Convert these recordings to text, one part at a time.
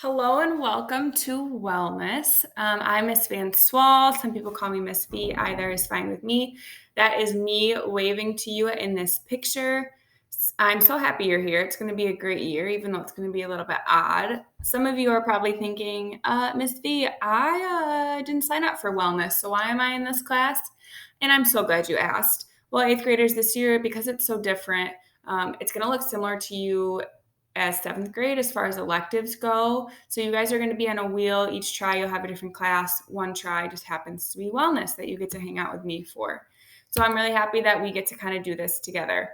Hello and welcome to Wellness. I'm Miss Van Swall. Some people call me Miss V. Either is fine with me. That is me waving to you in this picture. I'm so happy you're here. It's going to be a great year, even though it's going to be a little bit odd. Some of you are probably thinking, Miss V, I didn't sign up for Wellness, so why am I in this class? And I'm so glad you asked. Well, eighth graders this year, because it's so different, it's going to look similar to you as seventh grade as far as electives go. So you guys are going to be on a wheel. Each try, you'll have a different class. One try just happens to be wellness that you get to hang out with me for. So I'm really happy that we get to kind of do this together.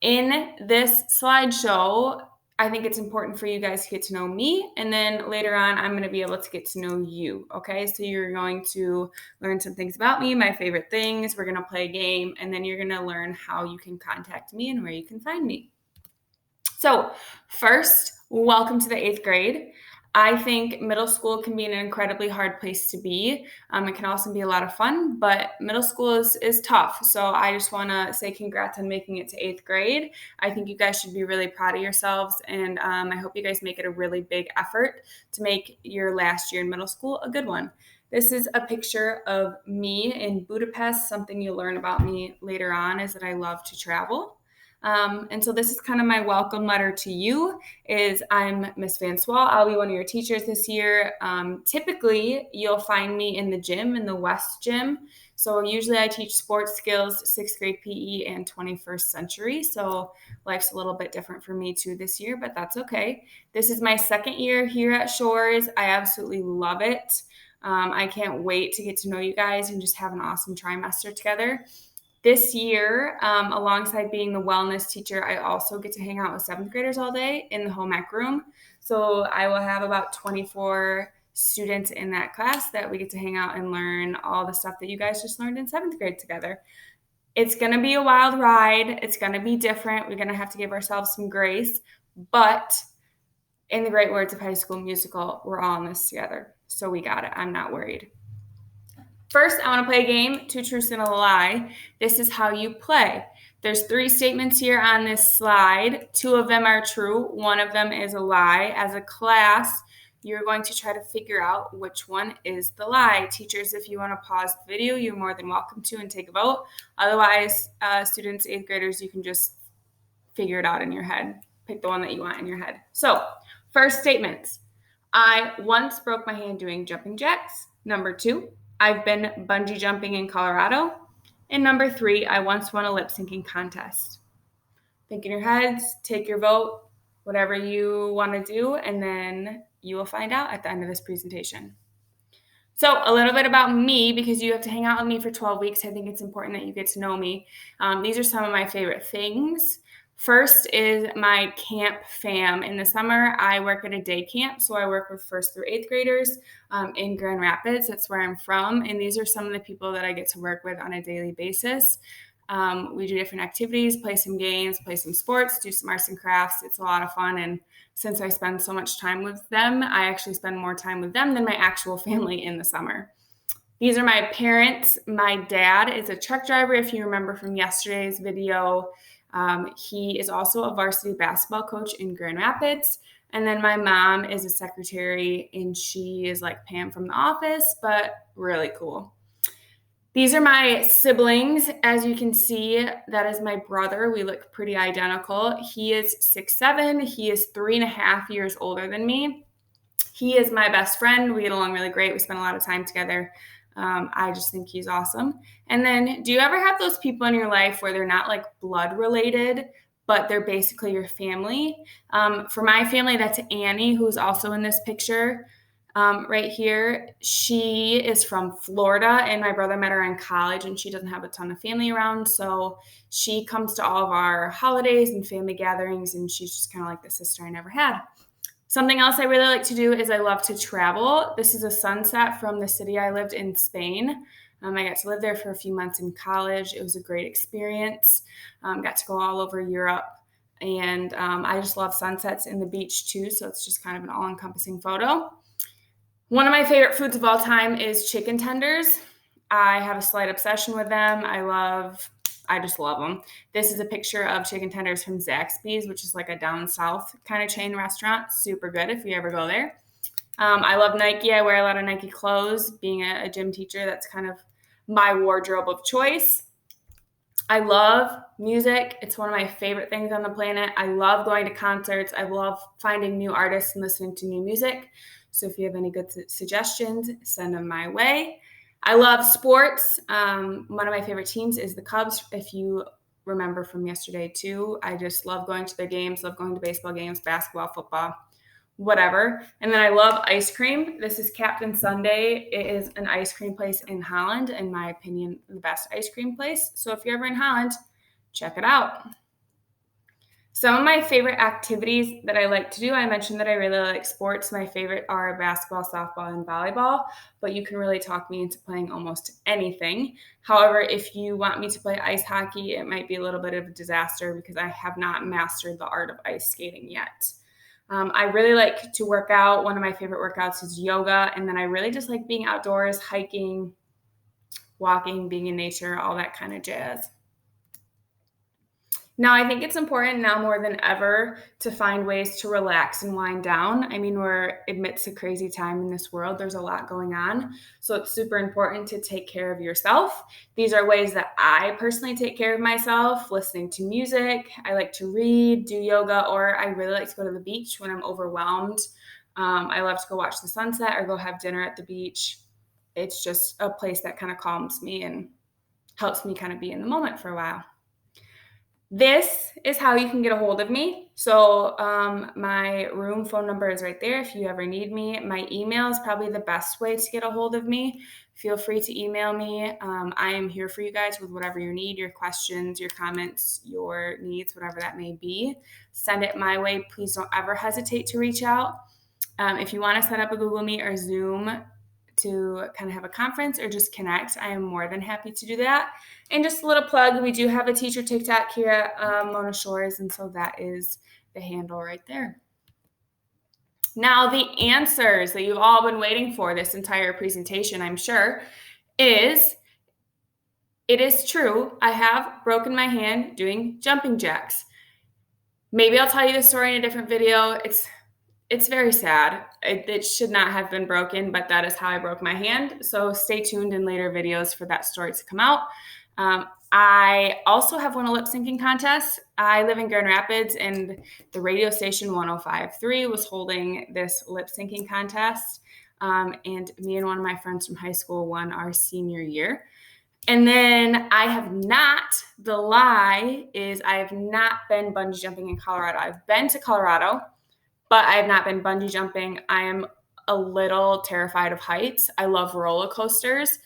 In this slideshow, I think it's important for you guys to get to know me. And then later on, I'm going to be able to get to know you. Okay. So you're going to learn some things about me, my favorite things. We're going to play a game. And then you're going to learn how you can contact me and where you can find me. So first, welcome to the eighth grade. I think middle school can be an incredibly hard place to be. It can also be a lot of fun, but middle school is tough. So I just want to say congrats on making it to eighth grade. I think you guys should be really proud of yourselves, and I hope you guys make it a really big effort to make your last year in middle school a good one. This is a picture of me in Budapest. Something you'll learn about me later on is that I love to travel. And so this is kind of my welcome letter to you is I'm Miss Van Swall. I'll be one of your teachers this year. Typically, you'll find me in the gym, in the West Gym. So usually I teach sports skills, sixth grade PE, and 21st century. So life's a little bit different for me too this year, but that's okay. This is my second year here at Shores. I absolutely love it. I can't wait to get to know you guys and just have an awesome trimester together. This year, alongside being the wellness teacher, I also get to hang out with seventh graders all day in the home ec room. So I will have about 24 students in that class that we get to hang out and learn all the stuff that you guys just learned in seventh grade together. It's going to be a wild ride. It's going to be different. We're going to have to give ourselves some grace. But in the great words of High School Musical, we're all in this together. So we got it. I'm not worried. First, I want to play a game, two truths and a lie. This is how you play. There's 3 statements here on this slide. 2 of them are true. 1 of them is a lie. As a class, you're going to try to figure out which one is the lie. Teachers, if you want to pause the video, you're more than welcome to and take a vote. Otherwise, students, 8th graders, you can just figure it out in your head. Pick the one that you want in your head. So, first statements. I once broke my hand doing jumping jacks. Number 2, I've been bungee jumping in Colorado. And number 3, I once won a lip syncing contest. Think in your heads, take your vote, whatever you want to do, and then you will find out at the end of this presentation. So a little bit about me, because you have to hang out with me for 12 weeks. I think it's important that you get to know me. These are some of my favorite things. First is my camp fam. In the summer, I work at a day camp. So I work with 1st through 8th graders in Grand Rapids. That's where I'm from. And these are some of the people that I get to work with on a daily basis. We do different activities, play some games, play some sports, do some arts and crafts. It's a lot of fun. And since I spend so much time with them, I actually spend more time with them than my actual family in the summer. These are my parents. My dad is a truck driver, if you remember from yesterday's video. He is also a varsity basketball coach in Grand Rapids. And then my mom is a secretary, and she is like Pam from The Office, but really cool. These are my siblings. As you can see, that is my brother. We look pretty identical. He is 6'7". He is 3.5 years older than me. He is my best friend. We get along really great. We spend a lot of time together. I just think he's awesome. And then, do you ever have those people in your life where they're not like blood related, but they're basically your family? For my family, that's Annie, who's also in this picture. Right here, she is from Florida, and my brother met her in college, and she doesn't have a ton of family around, so she comes to all of our holidays and family gatherings, and she's just kind of like the sister I never had. Something else I really like to do is I love to travel. This is a sunset from the city I lived in, Spain. I got to live there for a few months in college. It was a great experience. Got to go all over Europe, and I just love sunsets in the beach too, so it's just kind of an all-encompassing photo. One of my favorite foods of all time is chicken tenders. I have a slight obsession with them. I just love them. This is a picture of chicken tenders from Zaxby's, which is like a down south kind of chain restaurant. Super good if you ever go there. I love Nike. I wear a lot of Nike clothes. Being a gym teacher, that's kind of my wardrobe of choice. I love music. It's one of my favorite things on the planet. I love going to concerts. I love finding new artists and listening to new music. So if you have any good suggestions, send them my way. I love sports. One of my favorite teams is the Cubs. If you remember from yesterday too, I just love going to their games, love going to baseball games, basketball, football, whatever. And then I love ice cream. This is Captain Sunday. It is an ice cream place in Holland, in my opinion, the best ice cream place. So if you're ever in Holland, check it out. Some of my favorite activities that I like to do, I mentioned that I really like sports. My favorite are basketball, softball, and volleyball, but you can really talk me into playing almost anything. However, if you want me to play ice hockey, it might be a little bit of a disaster because I have not mastered the art of ice skating yet. I really like to work out. One of my favorite workouts is yoga, and then I really just like being outdoors, hiking, walking, being in nature, all that kind of jazz. Now, I think it's important now more than ever to find ways to relax and wind down. I mean, we're amidst a crazy time in this world. There's a lot going on. So it's super important to take care of yourself. These are ways that I personally take care of myself, listening to music. I like to read, do yoga, or I really like to go to the beach when I'm overwhelmed. I love to go watch the sunset or go have dinner at the beach. It's just a place that kind of calms me and helps me kind of be in the moment for a while. This is how you can get a hold of me. So my room phone number is right there if you ever need me. My email is probably the best way to get a hold of me. Feel free to email me. I am here for you guys with whatever you need, your questions, your comments, your needs, whatever that may be. Send it my way. Please don't ever hesitate to reach out. If you want to set up a Google Meet or Zoom to kind of have a conference or just connect, I am more than happy to do that. And just a little plug, we do have a teacher TikTok here at Mona Shores, and so that is the handle right there. Now, the answers that you've all been waiting for this entire presentation, I'm sure, is it is true. I have broken my hand doing jumping jacks. Maybe I'll tell you the story in a different video. It's very sad. It should not have been broken, but that is how I broke my hand. So stay tuned in later videos for that story to come out. I also have won a lip syncing contest. I live in Grand Rapids, and the radio station 105.3 was holding this lip syncing contest. And me and one of my friends from high school won our senior year. And then I have not been bungee jumping in Colorado. I've been to Colorado, but I have not been bungee jumping. I am a little terrified of heights. I love roller coasters,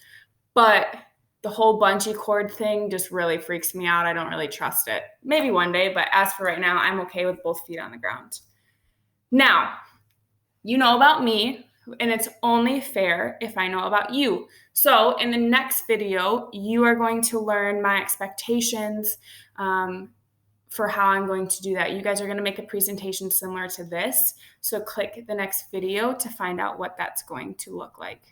but the whole bungee cord thing just really freaks me out. I don't really trust it. Maybe one day, but as for right now, I'm okay with both feet on the ground. Now, you know about me, and it's only fair if I know about you. So in the next video, you are going to learn my expectations for how I'm going to do that. You guys are going to make a presentation similar to this. So click the next video to find out what that's going to look like.